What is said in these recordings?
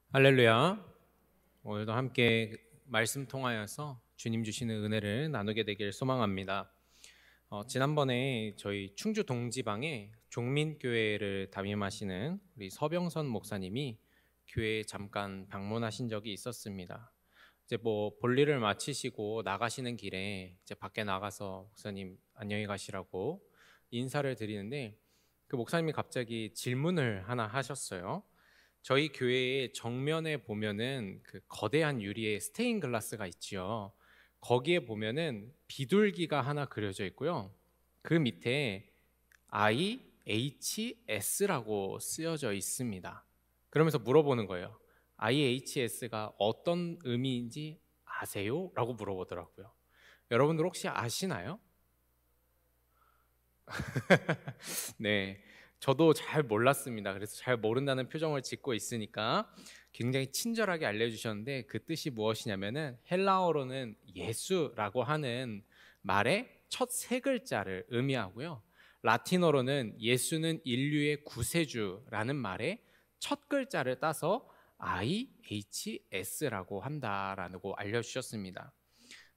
할렐루야. 오늘도 함께 말씀 통하여서 주님 주시는 은혜를 나누게 되길 소망합니다. 지난번에 저희 충주 동지방에 종민교회를 담임하시는 우리 서병선 목사님이 교회에 잠깐 방문하신 적이 있었습니다. 이제 볼일을 마치시고 나가시는 길에 이제 밖에 나가서 목사님 안녕히 가시라고 인사를 드리는데 그 목사님이 갑자기 질문을 하나 하셨어요. 저희 교회의 정면에 보면은 그 거대한 유리의 스테인 글라스가 있지요. 거기에 보면은 비둘기가 하나 그려져 있고요. 그 밑에 IHS라고 쓰여져 있습니다. 그러면서 물어보는 거예요. IHS가 어떤 의미인지 아세요? 라고 물어보더라고요. 여러분들 혹시 아시나요? 네, 저도 잘 몰랐습니다. 그래서 잘 모른다는 표정을 짓고 있으니까 굉장히 친절하게 알려주셨는데 그 뜻이 무엇이냐면은 헬라어로는 예수라고 하는 말의 첫 세 글자를 의미하고요. 라틴어로는 예수는 인류의 구세주라는 말의 첫 글자를 따서 IHS라고 한다라고 알려주셨습니다.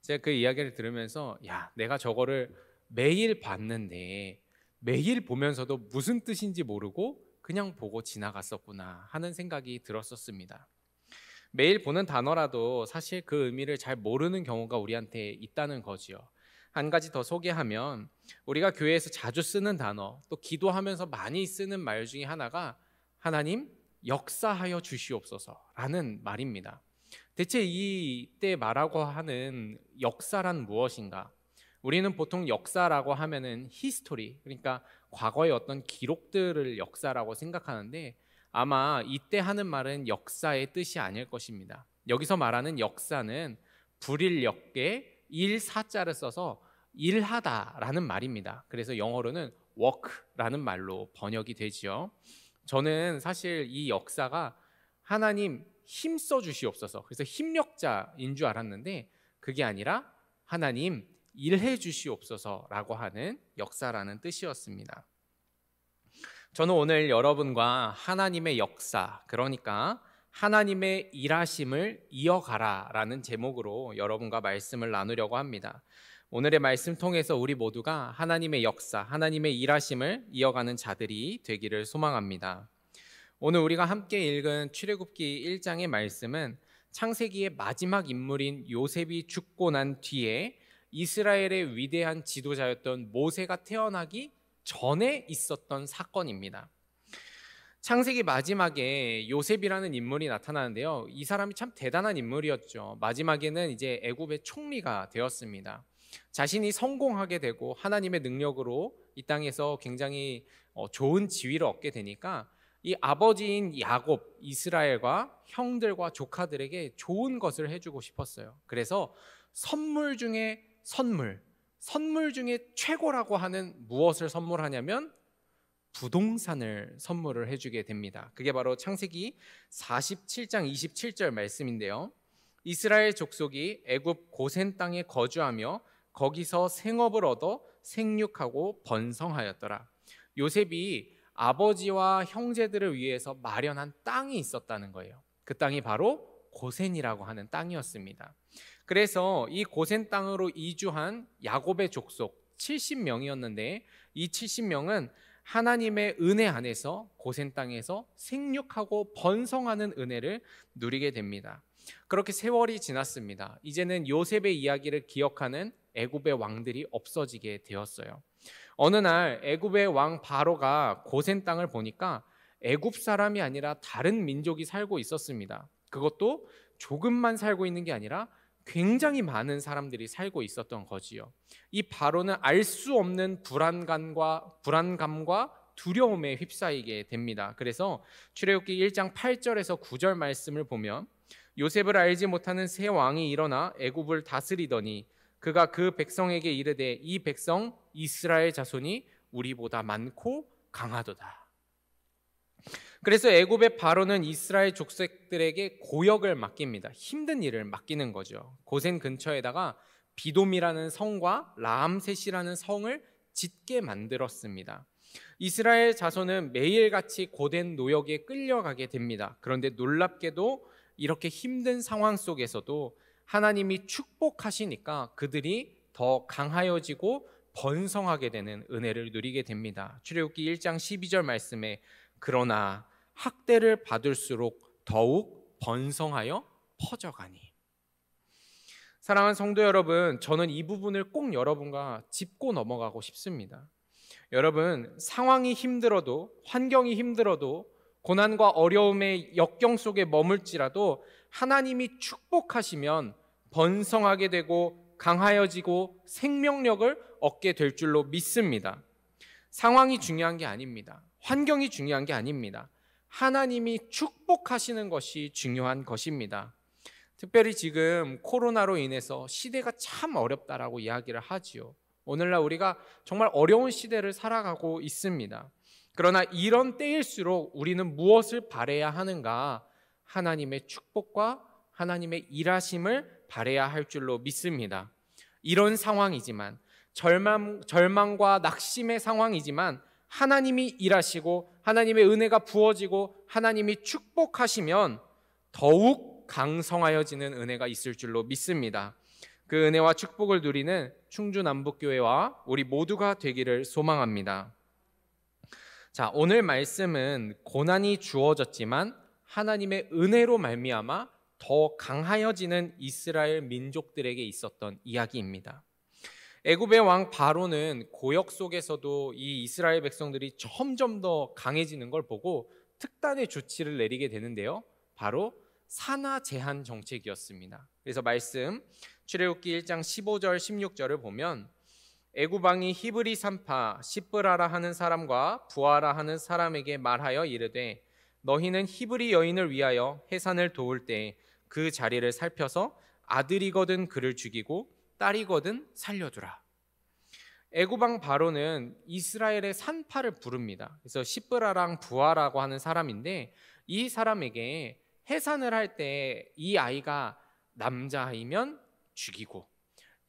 제가 그 이야기를 들으면서 야, 내가 저거를 매일 봤는데 매일 보면서도 무슨 뜻인지 모르고 그냥 보고 지나갔었구나 하는 생각이 들었었습니다. 매일 보는 단어라도 사실 그 의미를 잘 모르는 경우가 우리한테 있다는 거지요. 한 가지 더 소개하면 우리가 교회에서 자주 쓰는 단어, 또 기도하면서 많이 쓰는 말 중에 하나가 하나님 역사하여 주시옵소서라는 말입니다. 대체 이때 말하고 하는 역사란 무엇인가? 우리는 보통 역사라고 하면은 히스토리, 그러니까 과거의 어떤 기록들을 역사라고 생각하는데 아마 이때 하는 말은 역사의 뜻이 아닐 것입니다. 여기서 말하는 역사는 불일역에 일사자를 써서 일하다라는 말입니다. 그래서 영어로는 work라는 말로 번역이 되지요. 저는 사실 이 역사가 하나님 힘써 주시옵소서, 그래서 힘력자인 줄 알았는데 그게 아니라 하나님 일해 주시옵소서라고 하는 역사라는 뜻이었습니다. 저는 오늘 여러분과 하나님의 역사, 그러니까 하나님의 일하심을 이어가라라는 제목으로 여러분과 말씀을 나누려고 합니다. 오늘의 말씀 통해서 우리 모두가 하나님의 역사, 하나님의 일하심을 이어가는 자들이 되기를 소망합니다. 오늘 우리가 함께 읽은 출애굽기 1장의 말씀은 창세기의 마지막 인물인 요셉이 죽고 난 뒤에 이스라엘의 위대한 지도자였던 모세가 태어나기 전에 있었던 사건입니다. 창세기 마지막에 요셉이라는 인물이 나타나는데요. 이 사람이 참 대단한 인물이었죠. 마지막에는 이제 애굽의 총리가 되었습니다. 자신이 성공하게 되고 하나님의 능력으로 이 땅에서 굉장히 좋은 지위를 얻게 되니까 이 아버지인 야곱, 이스라엘과 형들과 조카들에게 좋은 것을 해주고 싶었어요. 그래서 선물 중에 선물 중에 최고라고 하는 무엇을 선물하냐면 부동산을 선물을 해주게 됩니다. 그게 바로 창세기 47장 27절 말씀인데요. 이스라엘 족속이 애굽 고센 땅에 거주하며 거기서 생업을 얻어 생육하고 번성하였더라. 요셉이 아버지와 형제들을 위해서 마련한 땅이 있었다는 거예요. 그 땅이 바로 고센이라고 하는 땅이었습니다. 그래서 이 고센 땅으로 이주한 야곱의 족속 70명이었는데 이 70명은 하나님의 은혜 안에서 고센 땅에서 생육하고 번성하는 은혜를 누리게 됩니다. 그렇게 세월이 지났습니다. 이제는 요셉의 이야기를 기억하는 애굽의 왕들이 없어지게 되었어요. 어느 날 애굽의 왕 바로가 고센 땅을 보니까 애굽 사람이 아니라 다른 민족이 살고 있었습니다. 그것도 조금만 살고 있는 게 아니라 굉장히 많은 사람들이 살고 있었던 거지요. 이 바로는 알 수 없는 불안감과 두려움에 휩싸이게 됩니다. 그래서 출애굽기 1장 8절에서 9절 말씀을 보면 요셉을 알지 못하는 새 왕이 일어나 애굽을 다스리더니 그가 그 백성에게 이르되 이 백성 이스라엘 자손이 우리보다 많고 강하도다. 그래서 애굽의 바로는 이스라엘 족속들에게 고역을 맡깁니다. 힘든 일을 맡기는 거죠. 고센 근처에다가 비돔이라는 성과 라암셋이라는 성을 짓게 만들었습니다. 이스라엘 자손은 매일같이 고된 노역에 끌려가게 됩니다. 그런데 놀랍게도 이렇게 힘든 상황 속에서도 하나님이 축복하시니까 그들이 더 강하여지고 번성하게 되는 은혜를 누리게 됩니다. 출애굽기 1장 12절 말씀에 그러나 학대를 받을수록 더욱 번성하여 퍼져가니. 사랑하는 성도 여러분, 저는 이 부분을 꼭 여러분과 짚고 넘어가고 싶습니다. 여러분, 상황이 힘들어도, 환경이 힘들어도, 고난과 어려움의 역경 속에 머물지라도 하나님이 축복하시면 번성하게 되고 강하여지고 생명력을 얻게 될 줄로 믿습니다. 상황이 중요한 게 아닙니다. 환경이 중요한 게 아닙니다. 하나님이 축복하시는 것이 중요한 것입니다. 특별히 지금 코로나로 인해서 시대가 참 어렵다라고 이야기를 하지요. 오늘날 우리가 정말 어려운 시대를 살아가고 있습니다. 그러나 이런 때일수록 우리는 무엇을 바라야 하는가? 하나님의 축복과 하나님의 일하심을 바라야 할 줄로 믿습니다. 이런 상황이지만 절망과 낙심의 상황이지만 하나님이 일하시고 하나님의 은혜가 부어지고 하나님이 축복하시면 더욱 강성하여지는 은혜가 있을 줄로 믿습니다. 그 은혜와 축복을 누리는 충주남북교회와 우리 모두가 되기를 소망합니다. 자, 오늘 말씀은 고난이 주어졌지만 하나님의 은혜로 말미암아 더 강하여지는 이스라엘 민족들에게 있었던 이야기입니다. 애굽의 왕 바로는 고역 속에서도 이 이스라엘 백성들이 점점 더 강해지는 걸 보고 특단의 조치를 내리게 되는데요. 바로 산하 제한 정책이었습니다. 그래서 말씀 출애굽기 1장 15절 16절을 보면 애굽 왕이 히브리 산파 시브라라 하는 사람과 부하라 하는 사람에게 말하여 이르되 너희는 히브리 여인을 위하여 해산을 도울 때 그 자리를 살펴서 아들이거든 그를 죽이고 딸이거든 살려두라. 애굽 왕 바로는 이스라엘의 산파를 부릅니다. 그래서 시브라랑 부하라고 하는 사람인데 이 사람에게 해산을 할 때 이 아이가 남자아이면 죽이고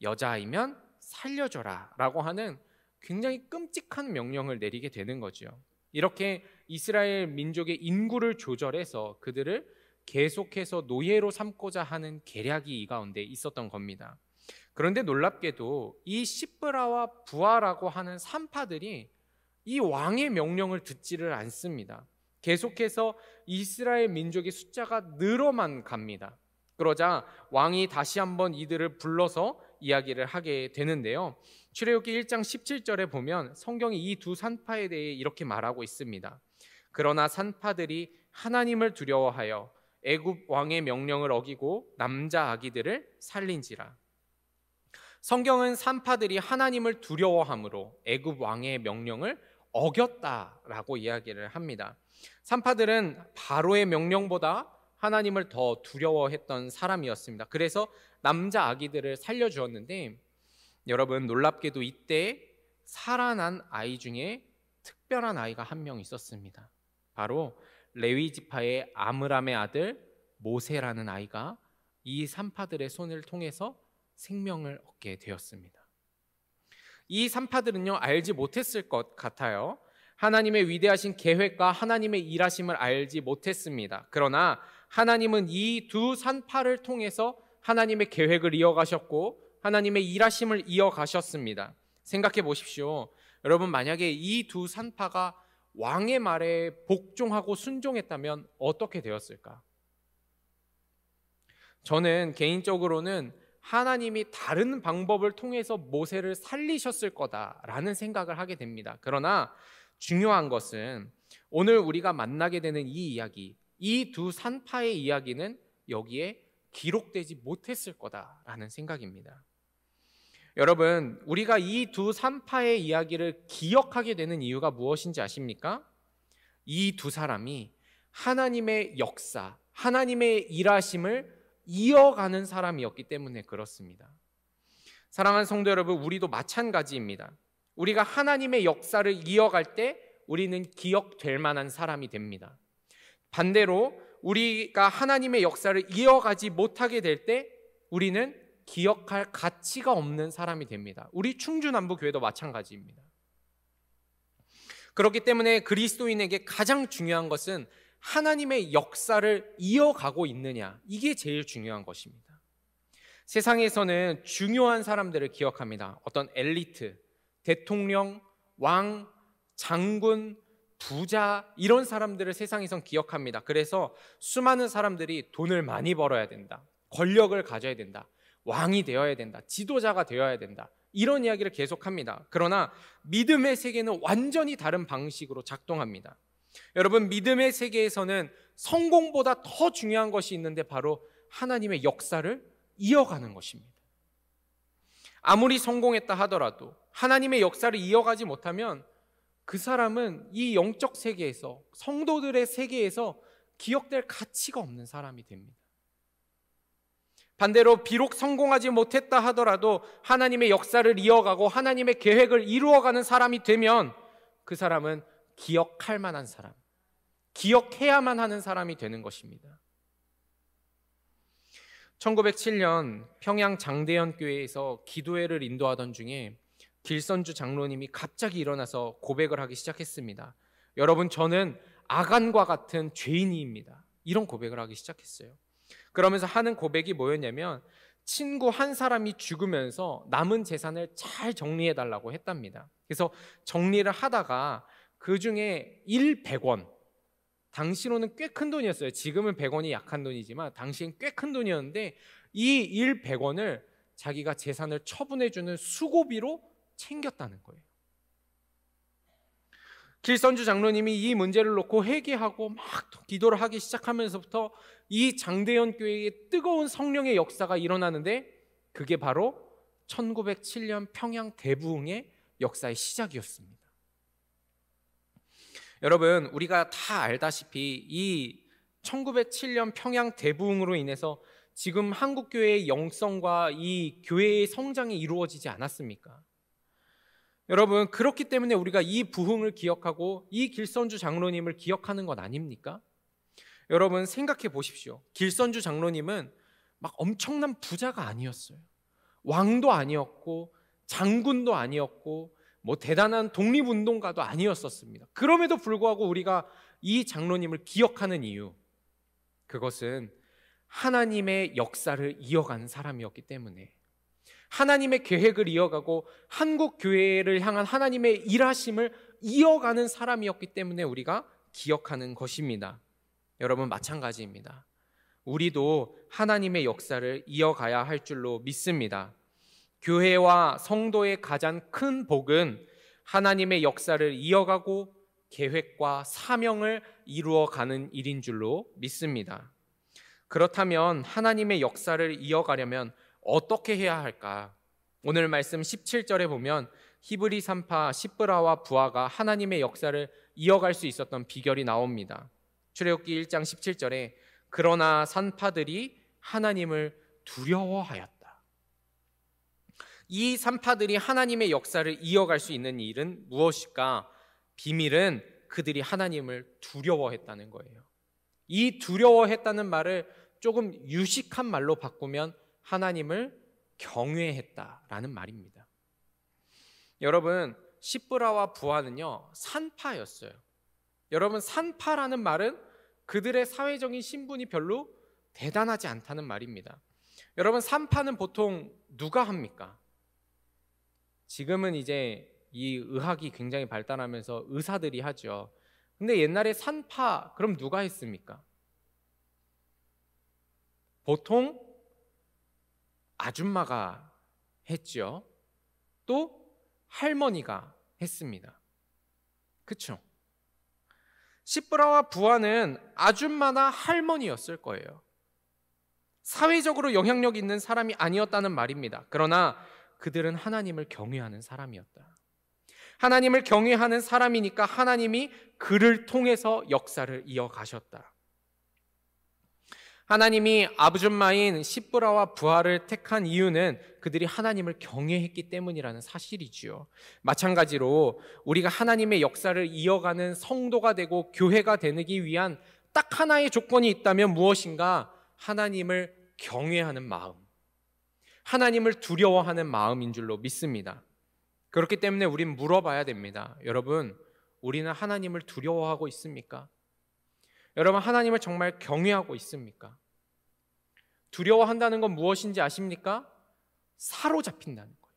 여자아이면 살려줘라 라고 하는 굉장히 끔찍한 명령을 내리게 되는 거죠. 이렇게 이스라엘 민족의 인구를 조절해서 그들을 계속해서 노예로 삼고자 하는 계략이 이 가운데 있었던 겁니다. 그런데 놀랍게도 이 시브라와 부하라고 하는 산파들이 이 왕의 명령을 듣지를 않습니다. 계속해서 이스라엘 민족의 숫자가 늘어만 갑니다. 그러자 왕이 다시 한번 이들을 불러서 이야기를 하게 되는데요. 출애굽기 1장 17절에 보면 성경이 이 두 산파에 대해 이렇게 말하고 있습니다. 그러나 산파들이 하나님을 두려워하여 애굽 왕의 명령을 어기고 남자 아기들을 살린지라. 성경은 산파들이 하나님을 두려워함으로 애굽 왕의 명령을 어겼다라고 이야기를 합니다. 산파들은 바로의 명령보다 하나님을 더 두려워했던 사람이었습니다. 그래서 남자 아기들을 살려주었는데 여러분 놀랍게도 이때 살아난 아이 중에 특별한 아이가 한 명 있었습니다. 바로 레위 지파의 아므람의 아들 모세라는 아이가 이 산파들의 손을 통해서 생명을 얻게 되었습니다. 이 산파들은요 알지 못했을 것 같아요. 하나님의 위대하신 계획과 하나님의 일하심을 알지 못했습니다. 그러나 하나님은 이 두 산파를 통해서 하나님의 계획을 이어가셨고 하나님의 일하심을 이어가셨습니다. 생각해 보십시오. 여러분 만약에 이 두 산파가 왕의 말에 복종하고 순종했다면 어떻게 되었을까? 저는 개인적으로는 하나님이 다른 방법을 통해서 모세를 살리셨을 거다라는 생각을 하게 됩니다. 그러나 중요한 것은 오늘 우리가 만나게 되는 이 이야기, 이 두 산파의 이야기는 여기에 기록되지 못했을 거다라는 생각입니다. 여러분, 우리가 이 두 산파의 이야기를 기억하게 되는 이유가 무엇인지 아십니까? 이 두 사람이 하나님의 역사, 하나님의 일하심을 이어가는 사람이었기 때문에 그렇습니다. 사랑하는 성도 여러분, 우리도 마찬가지입니다. 우리가 하나님의 역사를 이어갈 때 우리는 기억될 만한 사람이 됩니다. 반대로 우리가 하나님의 역사를 이어가지 못하게 될 때 우리는 기억할 가치가 없는 사람이 됩니다. 우리 충주남부교회도 마찬가지입니다. 그렇기 때문에 그리스도인에게 가장 중요한 것은 하나님의 역사를 이어가고 있느냐, 이게 제일 중요한 것입니다. 세상에서는 중요한 사람들을 기억합니다. 어떤 엘리트, 대통령, 왕, 장군, 부자, 이런 사람들을 세상에선 기억합니다. 그래서 수많은 사람들이 돈을 많이 벌어야 된다, 권력을 가져야 된다, 왕이 되어야 된다, 지도자가 되어야 된다, 이런 이야기를 계속합니다. 그러나 믿음의 세계는 완전히 다른 방식으로 작동합니다. 여러분, 믿음의 세계에서는 성공보다 더 중요한 것이 있는데 바로 하나님의 역사를 이어가는 것입니다. 아무리 성공했다 하더라도 하나님의 역사를 이어가지 못하면 그 사람은 이 영적 세계에서, 성도들의 세계에서 기억될 가치가 없는 사람이 됩니다. 반대로 비록 성공하지 못했다 하더라도 하나님의 역사를 이어가고 하나님의 계획을 이루어가는 사람이 되면 그 사람은 기억할 만한 사람, 기억해야만 하는 사람이 되는 것입니다. 1907년 평양 장대현 교회에서 기도회를 인도하던 중에 길선주 장로님이 갑자기 일어나서 고백을 하기 시작했습니다. 여러분, 저는 아간과 같은 죄인입니다. 이런 고백을 하기 시작했어요. 그러면서 하는 고백이 뭐였냐면 친구 한 사람이 죽으면서 남은 재산을 잘 정리해 달라고 했답니다. 그래서 정리를 하다가 그 중에 100원, 당시로는 꽤 큰 돈이었어요. 지금은 100원이 약한 돈이지만 당시엔 꽤 큰 돈이었는데 이 100원을 자기가 재산을 처분해주는 수고비로 챙겼다는 거예요. 길선주 장로님이 이 문제를 놓고 회개하고 막 기도를 하기 시작하면서부터 이 장대현 교회에 뜨거운 성령의 역사가 일어나는데 그게 바로 1907년 평양 대부흥의 역사의 시작이었습니다. 여러분, 우리가 다 알다시피 이 1907년 평양 대부흥으로 인해서 지금 한국교회의 영성과 이 교회의 성장이 이루어지지 않았습니까? 여러분, 그렇기 때문에 우리가 이 부흥을 기억하고 이 길선주 장로님을 기억하는 것 아닙니까? 여러분, 생각해 보십시오. 길선주 장로님은 막 엄청난 부자가 아니었어요. 왕도 아니었고 장군도 아니었고 뭐 대단한 독립운동가도 아니었었습니다. 그럼에도 불구하고 우리가 이 장로님을 기억하는 이유, 그것은 하나님의 역사를 이어가는 사람이었기 때문에, 하나님의 계획을 이어가고 한국 교회를 향한 하나님의 일하심을 이어가는 사람이었기 때문에 우리가 기억하는 것입니다. 여러분, 마찬가지입니다. 우리도 하나님의 역사를 이어가야 할 줄로 믿습니다. 교회와 성도의 가장 큰 복은 하나님의 역사를 이어가고 계획과 사명을 이루어가는 일인 줄로 믿습니다. 그렇다면 하나님의 역사를 이어가려면 어떻게 해야 할까? 오늘 말씀 17절에 보면 히브리 산파 시브라와 부하가 하나님의 역사를 이어갈 수 있었던 비결이 나옵니다. 출애굽기 1장 17절에 그러나 산파들이 하나님을 두려워하였다. 이 산파들이 하나님의 역사를 이어갈 수 있는 일은 무엇일까? 비밀은 그들이 하나님을 두려워했다는 거예요. 이 두려워했다는 말을 조금 유식한 말로 바꾸면 하나님을 경외했다라는 말입니다. 여러분, 시브라와 부하는요, 산파였어요. 여러분, 산파라는 말은 그들의 사회적인 신분이 별로 대단하지 않다는 말입니다. 여러분, 산파는 보통 누가 합니까? 지금은 이제 이 의학이 굉장히 발달하면서 의사들이 하죠. 근데 옛날에 산파, 그럼 누가 했습니까? 보통 아줌마가 했죠. 또 할머니가 했습니다. 그렇죠? 시브라와 부하는 아줌마나 할머니였을 거예요. 사회적으로 영향력 있는 사람이 아니었다는 말입니다. 그러나 그들은 하나님을 경외하는 사람이었다. 하나님을 경외하는 사람이니까 하나님이 그를 통해서 역사를 이어가셨다. 하나님이 아줌마인 시브라와 부하를 택한 이유는 그들이 하나님을 경외했기 때문이라는 사실이지요. 마찬가지로 우리가 하나님의 역사를 이어가는 성도가 되고 교회가 되기 위한 딱 하나의 조건이 있다면 무엇인가? 하나님을 경외하는 마음, 하나님을 두려워하는 마음인 줄로 믿습니다. 그렇기 때문에 우린 물어봐야 됩니다. 여러분, 우리는 하나님을 두려워하고 있습니까? 여러분, 하나님을 정말 경외하고 있습니까? 두려워한다는 건 무엇인지 아십니까? 사로잡힌다는 거예요.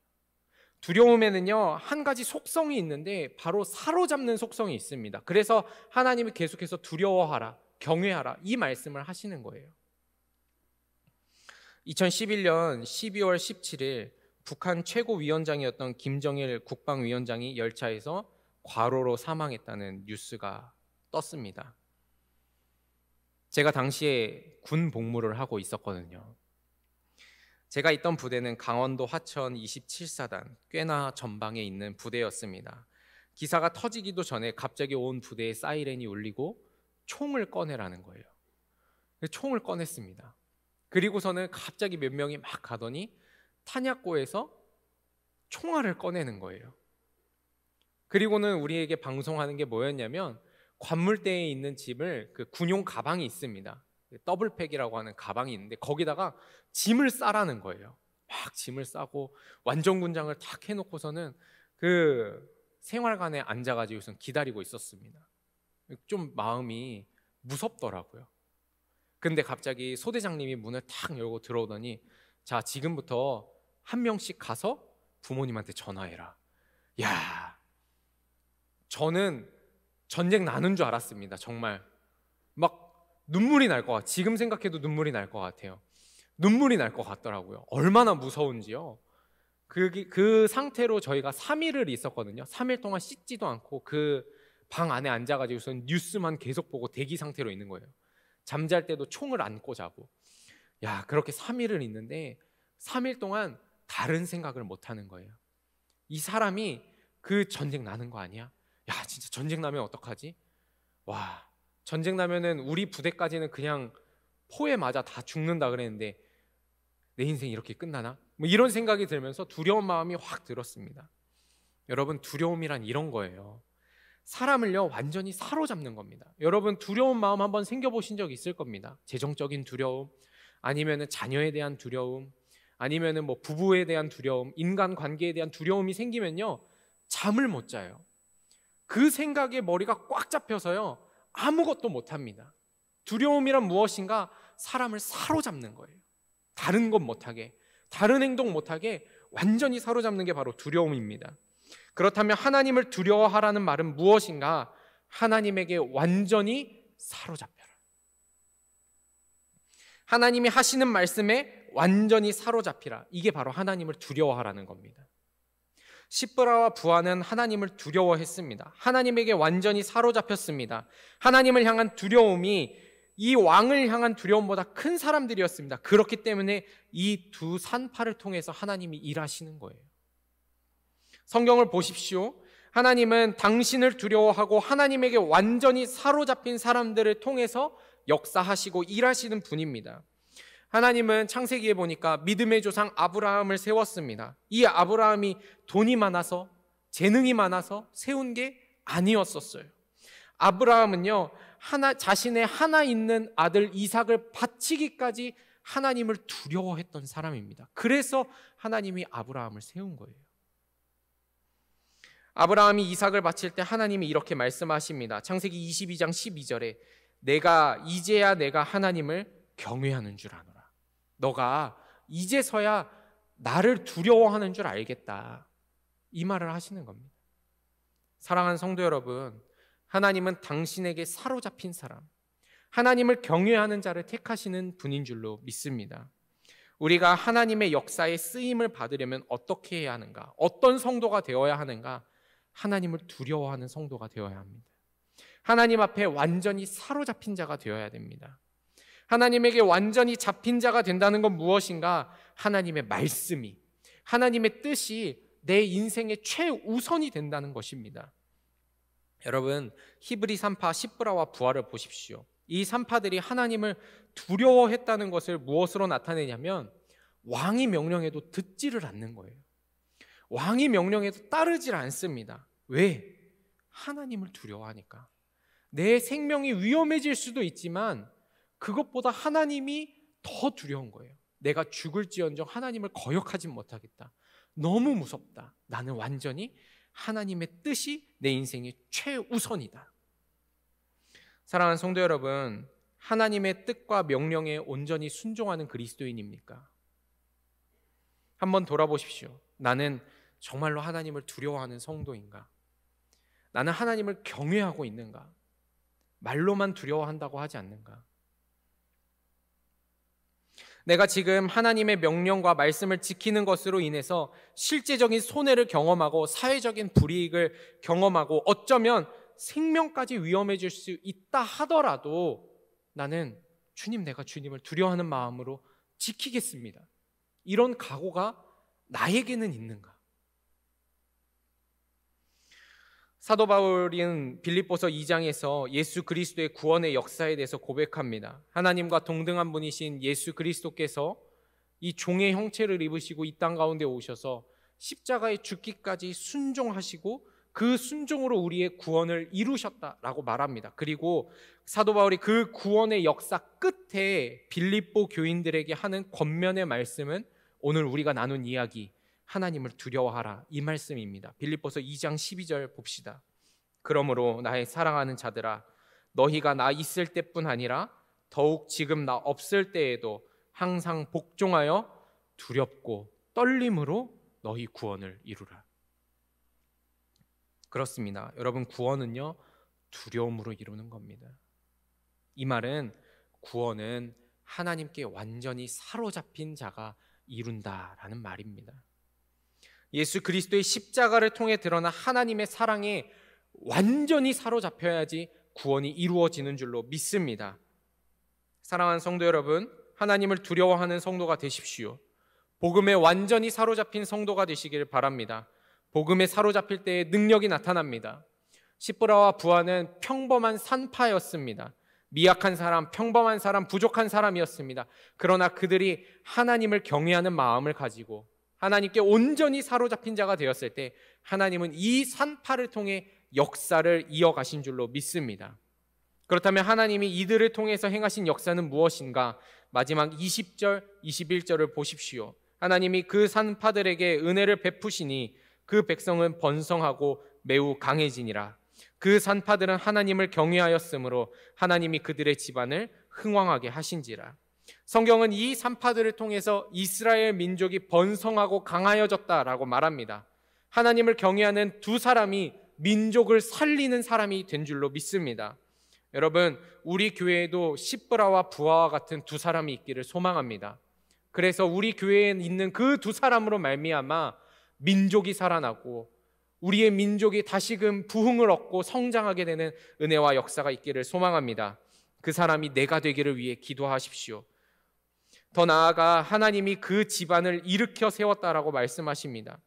두려움에는요, 한 가지 속성이 있는데 바로 사로잡는 속성이 있습니다. 그래서 하나님이 계속해서 두려워하라, 경외하라 이 말씀을 하시는 거예요. 2011년 12월 17일 북한 최고위원장이었던 김정일 국방위원장이 열차에서 과로로 사망했다는 뉴스가 떴습니다. 제가 당시에 군 복무를 하고 있었거든요. 제가 있던 부대는 강원도 화천 27사단 꽤나 전방에 있는 부대였습니다. 기사가 터지기도 전에 갑자기 온 부대의 사이렌이 울리고 총을 꺼내라는 거예요. 총을 꺼냈습니다. 그리고서는 갑자기 몇 명이 막 가더니 탄약고에서 총알을 꺼내는 거예요. 그리고는 우리에게 방송하는 게 뭐였냐면 관물대에 있는 짐을 그 군용 가방이 있습니다. 더블팩이라고 하는 가방이 있는데 거기다가 짐을 싸라는 거예요. 막 짐을 싸고 완전군장을 탁 해놓고서는 그 생활관에 앉아가지고선 기다리고 있었습니다. 좀 마음이 무섭더라고요. 근데 갑자기 소대장님이 문을 탁 열고 들어오더니 자, 지금부터 한 명씩 가서 부모님한테 전화해라. 야, 저는 전쟁 나는 줄 알았습니다. 정말 막 눈물이 날 것 같아요. 지금 생각해도 눈물이 날 것 같아요. 눈물이 날 것 같더라고요. 얼마나 무서운지요. 그 상태로 저희가 3일을 있었거든요. 3일 동안 씻지도 않고 그 방 안에 앉아가지고서 뉴스만 계속 보고 대기 상태로 있는 거예요. 잠잘 때도 총을 안고 자고. 야, 그렇게 3일을 있는데 3일 동안 다른 생각을 못 하는 거예요. 이 사람이 그 전쟁 나는 거 아니야? 야, 진짜 전쟁 나면 어떡하지? 와, 전쟁 나면은 우리 부대까지는 그냥 포에 맞아 다 죽는다 그랬는데 내 인생이 이렇게 끝나나? 뭐 이런 생각이 들면서 두려운 마음이 확 들었습니다. 여러분, 두려움이란 이런 거예요. 사람을요 완전히 사로잡는 겁니다. 여러분, 두려운 마음 한번 생겨보신 적 있을 겁니다. 재정적인 두려움, 아니면은 자녀에 대한 두려움, 아니면은 뭐 부부에 대한 두려움, 인간관계에 대한 두려움이 생기면요 잠을 못 자요. 그 생각에 머리가 꽉 잡혀서요 아무것도 못합니다. 두려움이란 무엇인가? 사람을 사로잡는 거예요. 다른 것 못하게, 다른 행동 못하게 완전히 사로잡는 게 바로 두려움입니다. 그렇다면 하나님을 두려워하라는 말은 무엇인가? 하나님에게 완전히 사로잡혀라. 하나님이 하시는 말씀에 완전히 사로잡히라. 이게 바로 하나님을 두려워하라는 겁니다. 시브라와 부하는 하나님을 두려워했습니다. 하나님에게 완전히 사로잡혔습니다. 하나님을 향한 두려움이 이 왕을 향한 두려움보다 큰 사람들이었습니다. 그렇기 때문에 이 두 산파를 통해서 하나님이 일하시는 거예요. 성경을 보십시오. 하나님은 당신을 두려워하고 하나님에게 완전히 사로잡힌 사람들을 통해서 역사하시고 일하시는 분입니다. 하나님은 창세기에 보니까 믿음의 조상 아브라함을 세웠습니다. 이 아브라함이 돈이 많아서, 재능이 많아서 세운 게 아니었었어요. 아브라함은요 자신의 하나 있는 아들 이삭을 바치기까지 하나님을 두려워했던 사람입니다. 그래서 하나님이 아브라함을 세운 거예요. 아브라함이 이삭을 바칠 때 하나님이 이렇게 말씀하십니다. 창세기 22장 12절에 이제야 내가 하나님을 경외하는 줄 아노라. 너가 이제서야 나를 두려워하는 줄 알겠다. 이 말을 하시는 겁니다. 사랑하는 성도 여러분, 하나님은 당신에게 사로잡힌 사람, 하나님을 경외하는 자를 택하시는 분인 줄로 믿습니다. 우리가 하나님의 역사에 쓰임을 받으려면 어떻게 해야 하는가? 어떤 성도가 되어야 하는가? 하나님을 두려워하는 성도가 되어야 합니다. 하나님 앞에 완전히 사로잡힌 자가 되어야 됩니다. 하나님에게 완전히 잡힌 자가 된다는 건 무엇인가? 하나님의 말씀이, 하나님의 뜻이 내 인생의 최우선이 된다는 것입니다. 여러분, 히브리 산파 시브라와 부하를 보십시오. 이 산파들이 하나님을 두려워했다는 것을 무엇으로 나타내냐면 왕이 명령해도 듣지를 않는 거예요. 왕이 명령해도 따르질 않습니다. 왜? 하나님을 두려워하니까. 내 생명이 위험해질 수도 있지만 그것보다 하나님이 더 두려운 거예요. 내가 죽을지언정 하나님을 거역하지 못하겠다. 너무 무섭다. 나는 완전히 하나님의 뜻이 내 인생의 최우선이다. 사랑하는 성도 여러분, 하나님의 뜻과 명령에 온전히 순종하는 그리스도인입니까? 한번 돌아보십시오. 나는 정말로 하나님을 두려워하는 성도인가? 나는 하나님을 경외하고 있는가? 말로만 두려워한다고 하지 않는가? 내가 지금 하나님의 명령과 말씀을 지키는 것으로 인해서 실제적인 손해를 경험하고 사회적인 불이익을 경험하고 어쩌면 생명까지 위험해질 수 있다 하더라도 나는 주님, 내가 주님을 두려워하는 마음으로 지키겠습니다. 이런 각오가 나에게는 있는가? 사도 바울은 빌립보서 2장에서 예수 그리스도의 구원의 역사에 대해서 고백합니다. 하나님과 동등한 분이신 예수 그리스도께서 이 종의 형체를 입으시고 이 땅 가운데 오셔서 십자가에 죽기까지 순종하시고 그 순종으로 우리의 구원을 이루셨다라고 말합니다. 그리고 사도 바울이 그 구원의 역사 끝에 빌립보 교인들에게 하는 권면의 말씀은 오늘 우리가 나눈 이야기, 하나님을 두려워하라, 이 말씀입니다. 빌립보서 2장 12절 봅시다. 그러므로 나의 사랑하는 자들아, 너희가 나 있을 때뿐 아니라 더욱 지금 나 없을 때에도 항상 복종하여 두렵고 떨림으로 너희 구원을 이루라. 그렇습니다. 여러분, 구원은요, 두려움으로 이루는 겁니다. 이 말은 구원은 하나님께 완전히 사로잡힌 자가 이룬다라는 말입니다. 예수 그리스도의 십자가를 통해 드러난 하나님의 사랑에 완전히 사로잡혀야지 구원이 이루어지는 줄로 믿습니다. 사랑하는 성도 여러분, 하나님을 두려워하는 성도가 되십시오. 복음에 완전히 사로잡힌 성도가 되시길 바랍니다. 복음에 사로잡힐 때에 능력이 나타납니다. 시브라와 부하는 평범한 산파였습니다. 미약한 사람, 평범한 사람, 부족한 사람이었습니다. 그러나 그들이 하나님을 경외하는 마음을 가지고 하나님께 온전히 사로잡힌 자가 되었을 때 하나님은 이 산파를 통해 역사를 이어가신 줄로 믿습니다. 그렇다면 하나님이 이들을 통해서 행하신 역사는 무엇인가? 마지막 20절, 21절을 보십시오. 하나님이 그 산파들에게 은혜를 베푸시니 그 백성은 번성하고 매우 강해지니라. 그 산파들은 하나님을 경외하였으므로 하나님이 그들의 집안을 흥왕하게 하신지라. 성경은 이 산파들을 통해서 이스라엘 민족이 번성하고 강하여졌다라고 말합니다. 하나님을 경외하는 두 사람이 민족을 살리는 사람이 된 줄로 믿습니다. 여러분, 우리 교회에도 시브라와 부하와 같은 두 사람이 있기를 소망합니다. 그래서 우리 교회에 있는 그 두 사람으로 말미암아 민족이 살아나고 우리의 민족이 다시금 부흥을 얻고 성장하게 되는 은혜와 역사가 있기를 소망합니다. 그 사람이 내가 되기를 위해 기도하십시오. 더 나아가 하나님이 그 집안을 일으켜 세웠다라고 말씀하십니다.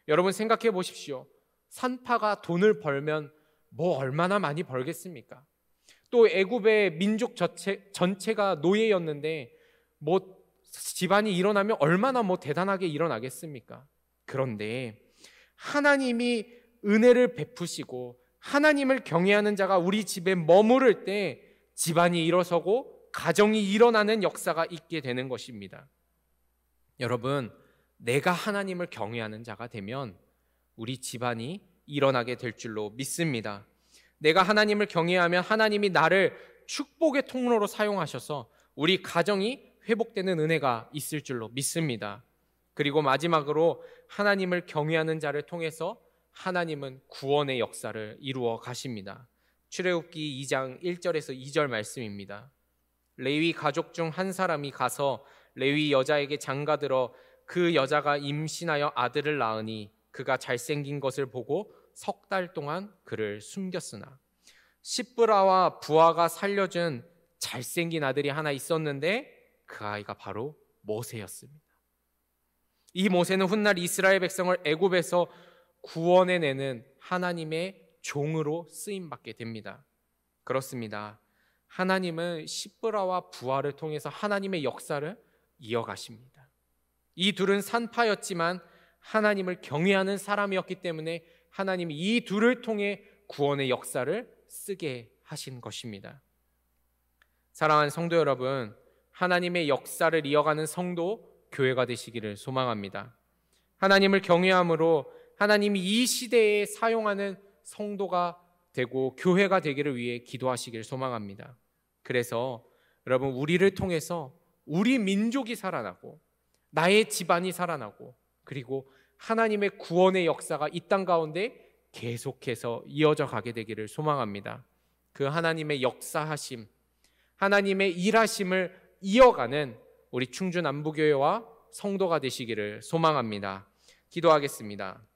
여러분, 생각해 보십시오. 산파가 돈을 벌면 뭐 얼마나 많이 벌겠습니까? 또 애굽의 민족 전체가 노예였는데 뭐 집안이 일어나면 얼마나 뭐 대단하게 일어나겠습니까? 그런데 하나님이 은혜를 베푸시고 하나님을 경외하는 자가 우리 집에 머무를 때 집안이 일어서고 가정이 일어나는 역사가 있게 되는 것입니다. 여러분, 내가 하나님을 경외하는 자가 되면 우리 집안이 일어나게 될 줄로 믿습니다. 내가 하나님을 경외하면 하나님이 나를 축복의 통로로 사용하셔서 우리 가정이 회복되는 은혜가 있을 줄로 믿습니다. 그리고 마지막으로 하나님을 경외하는 자를 통해서 하나님은 구원의 역사를 이루어 가십니다. 출애굽기 2장 1절에서 2절 말씀입니다. 레위 가족 중 한 사람이 가서 레위 여자에게 장가들어 그 여자가 임신하여 아들을 낳으니 그가 잘생긴 것을 보고 석 달 동안 그를 숨겼으나 시브라와 부하가 살려준 잘생긴 아들이 하나 있었는데 그 아이가 바로 모세였습니다. 이 모세는 훗날 이스라엘 백성을 애굽에서 구원해내는 하나님의 종으로 쓰임받게 됩니다. 그렇습니다. 하나님은 시브라와 부하를 통해서 하나님의 역사를 이어가십니다. 이 둘은 산파였지만 하나님을 경외하는 사람이었기 때문에 하나님이 이 둘을 통해 구원의 역사를 쓰게 하신 것입니다. 사랑하는 성도 여러분, 하나님의 역사를 이어가는 성도 교회가 되시기를 소망합니다. 하나님을 경외함으로 하나님이 이 시대에 사용하는 성도가 되고 교회가 되기를 위해 기도하시길 소망합니다. 그래서 여러분, 우리를 통해서 우리 민족이 살아나고 나의 집안이 살아나고 그리고 하나님의 구원의 역사가 이 땅 가운데 계속해서 이어져 가게 되기를 소망합니다. 그 하나님의 역사하심, 하나님의 일하심을 이어가는 우리 충주 남부교회와 성도가 되시기를 소망합니다. 기도하겠습니다.